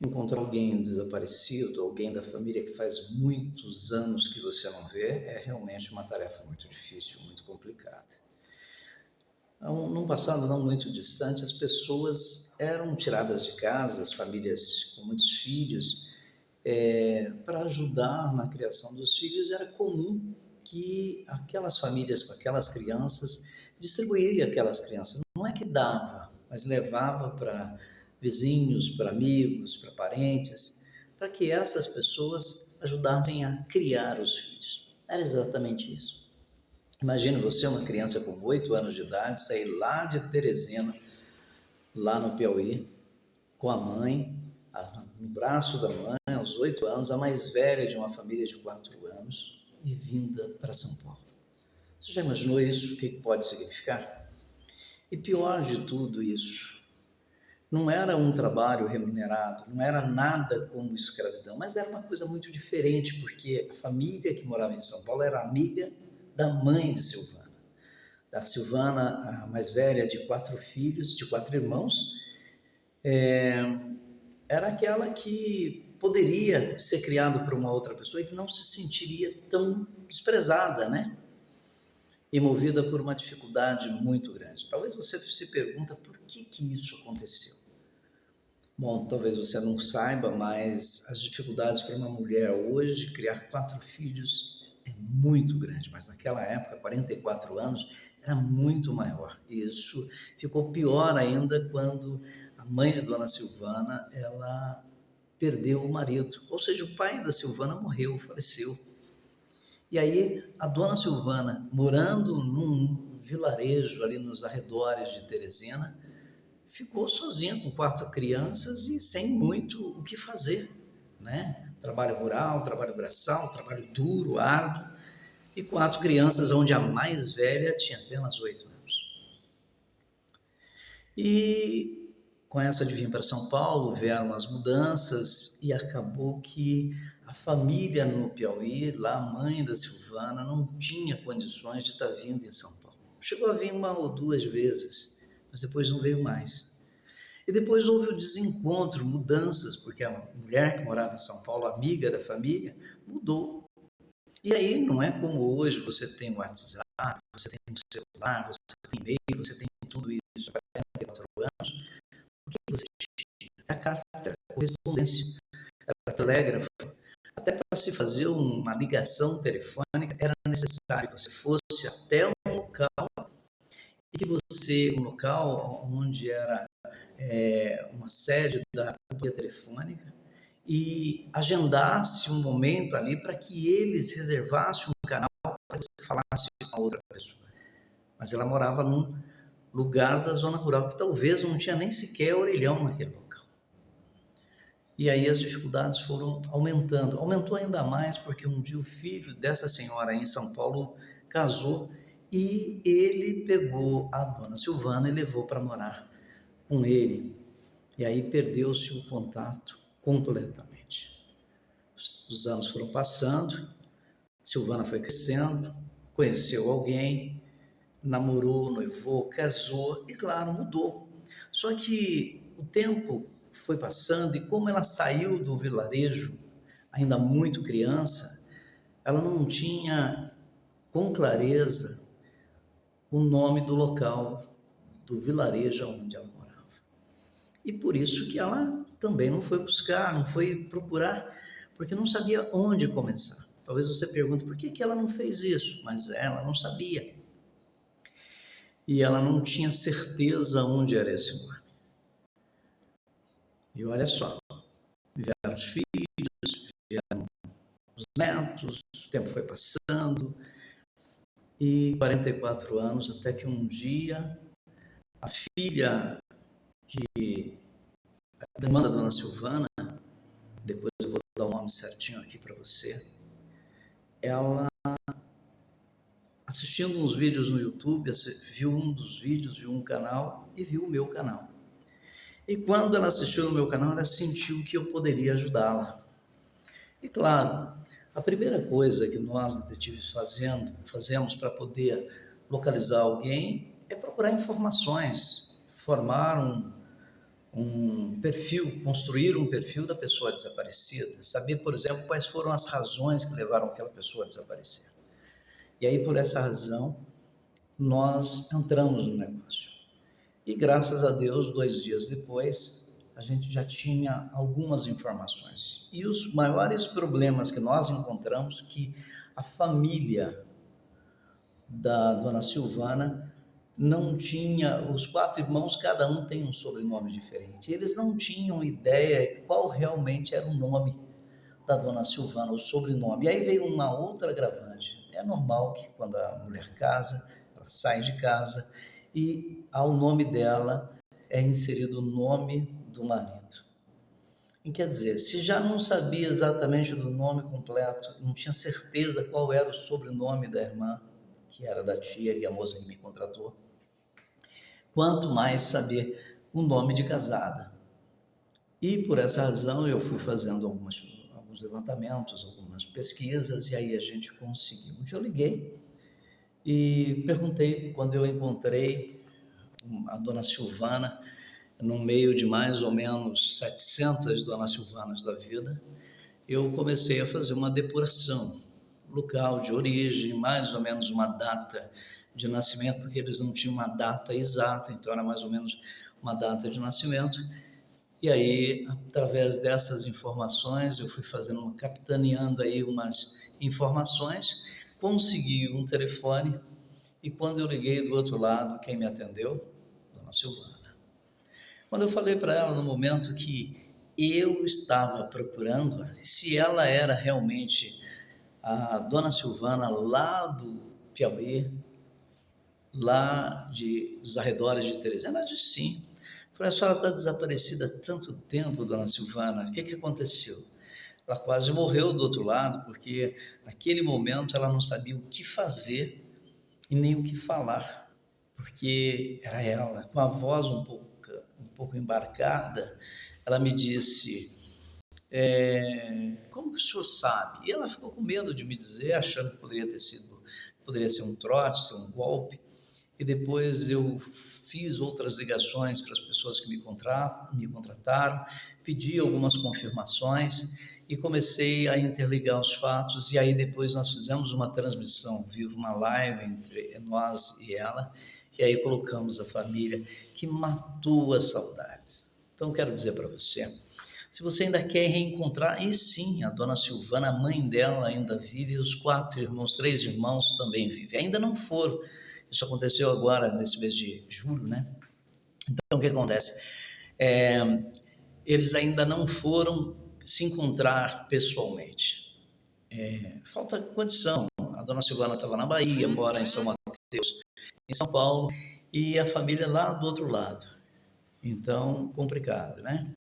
Encontrar alguém desaparecido, alguém da família que faz muitos anos que você não vê, é realmente uma tarefa muito difícil, muito complicada. Num passado não muito distante, as pessoas eram tiradas de casa, as famílias com muitos filhos, para ajudar na criação dos filhos. Era comum que aquelas famílias com aquelas crianças distribuíam aquelas crianças. Não é que dava, mas levava para vizinhos, para amigos, para parentes, para que essas pessoas ajudassem a criar os filhos. Era exatamente isso. Imagina você, uma criança com 8 anos de idade, sair lá de Teresina, lá no Piauí, com a mãe, no braço da mãe, aos 8 anos, a mais velha de uma família de 4 anos, e vinda para São Paulo. Você já imaginou isso? O que pode significar? E pior de tudo isso, não era um trabalho remunerado, não era nada como escravidão, mas era uma coisa muito diferente, porque a família que morava em São Paulo era amiga da mãe de Silvana. Da Silvana, a mais velha de 4 filhos, de 4 irmãos, era aquela que poderia ser criada por uma outra pessoa e que não se sentiria tão desprezada, né? E movida por uma dificuldade muito grande. Talvez você se pergunta por que isso aconteceu. Bom, talvez você não saiba, mas as dificuldades para uma mulher hoje criar 4 filhos é muito grande, mas naquela época, 44 anos, era muito maior. E isso ficou pior ainda quando a mãe de Dona Silvana, ela perdeu o marido, ou seja, o pai da Silvana morreu, faleceu. E aí a Dona Silvana, morando num vilarejo ali nos arredores de Teresina, ficou sozinha com 4 crianças e sem muito o que fazer, né? Trabalho rural, trabalho braçal, trabalho duro, árduo, e 4 crianças, onde a mais velha tinha apenas 8 anos. E com essa de vir para São Paulo, vieram as mudanças e acabou que a família no Piauí, lá a mãe da Silvana, não tinha condições de estar vindo em São Paulo. Chegou a vir 1 ou 2 vezes, mas depois não veio mais. E depois houve o desencontro, mudanças, porque a mulher que morava em São Paulo, amiga da família, mudou. E aí não é como hoje, você tem WhatsApp, você tem um celular, você tem e-mail, você tem tudo isso há 44 anos. O que você tinha? A carta, a correspondência, a telégrafo. Até para se fazer uma ligação telefônica, era necessário que você fosse até um local, e você, um local onde era uma sede da companhia telefônica, e agendasse um momento ali para que eles reservassem um canal para que você falasse com a outra pessoa. Mas ela morava num lugar da zona rural que talvez não tinha nem sequer orelhão naquele local. E aí as dificuldades foram aumentando. Aumentou ainda mais porque um dia o filho dessa senhora em São Paulo casou e ele pegou a Dona Silvana e levou para morar com ele. E aí perdeu-se o contato completamente. Os anos foram passando, Silvana foi crescendo, conheceu alguém, namorou, noivou, casou e, claro, mudou. Só que o tempo foi passando e como ela saiu do vilarejo, ainda muito criança, ela não tinha com clareza o nome do local, do vilarejo onde ela morava. E por isso que ela também não foi buscar, não foi procurar, porque não sabia onde começar. Talvez você pergunte por que ela não fez isso, mas ela não sabia. E ela não tinha certeza onde era esse lugar. E olha só, vieram os filhos, vieram os netos, o tempo foi passando, e 44 anos, até que um dia a filha da irmã da Dona Silvana, depois eu vou dar o nome certinho aqui para você, ela, assistindo uns vídeos no YouTube, viu um dos vídeos, viu um canal e viu o meu canal. E quando ela assistiu no meu canal, ela sentiu que eu poderia ajudá-la. E claro, a primeira coisa que nós detetives fazemos para poder localizar alguém é procurar informações, formar um perfil, construir um perfil da pessoa desaparecida, saber, por exemplo, quais foram as razões que levaram aquela pessoa a desaparecer. E aí, por essa razão, nós entramos no negócio. E graças a Deus, 2 dias depois, a gente já tinha algumas informações. E os maiores problemas que nós encontramos, que a família da dona Silvana não tinha, os 4 irmãos, cada um tem um sobrenome diferente. Eles não tinham ideia qual realmente era o nome da dona Silvana, o sobrenome. E aí veio uma outra agravante. É normal que quando a mulher casa, ela sai de casa e ao nome dela é inserido o nome do marido. E quer dizer, se já não sabia exatamente do nome completo, não tinha certeza qual era o sobrenome da irmã, que era da tia e a moça que me contratou, quanto mais saber o nome de casada. E por essa razão eu fui fazendo alguns levantamentos, algumas pesquisas, e aí a gente conseguiu. Um dia eu liguei e perguntei, quando eu encontrei a dona Silvana, no meio de mais ou menos 700 donas Silvanas da vida, eu comecei a fazer uma depuração, local de origem, mais ou menos uma data de nascimento, porque eles não tinham uma data exata, então era mais ou menos uma data de nascimento. E aí, através dessas informações, eu fui fazendo, capitaneando aí umas informações, consegui um telefone, e quando eu liguei do outro lado, quem me atendeu? Dona Silvana. Quando eu falei para ela no momento que eu estava procurando, se ela era realmente a dona Silvana lá do Piauí, lá dos arredores de Teresina, ela disse sim. Eu falei, a senhora está desaparecida há tanto tempo, dona Silvana, o que aconteceu? Ela quase morreu do outro lado, porque naquele momento ela não sabia o que fazer e nem o que falar, porque era ela, com a voz um pouco embarcada, ela me disse, como que o senhor sabe? E ela ficou com medo de me dizer, achando que poderia ser um trote, ser um golpe. E depois eu fiz outras ligações para as pessoas que me contrataram, pedi algumas confirmações e comecei a interligar os fatos. E aí depois nós fizemos uma transmissão ao vivo, uma live entre nós e ela, e aí colocamos a família, que matou as saudades. Então quero dizer para você, se você ainda quer reencontrar, e sim, a dona Silvana, a mãe dela ainda vive, os 4 irmãos, 3 irmãos também vivem, ainda não foram. Isso aconteceu agora, nesse mês de julho, né? Então, o que acontece? Eles ainda não foram se encontrar pessoalmente. Falta condição. A dona Silvana estava na Bahia, mora em São Mateus, em São Paulo, e a família lá do outro lado. Então, complicado, né?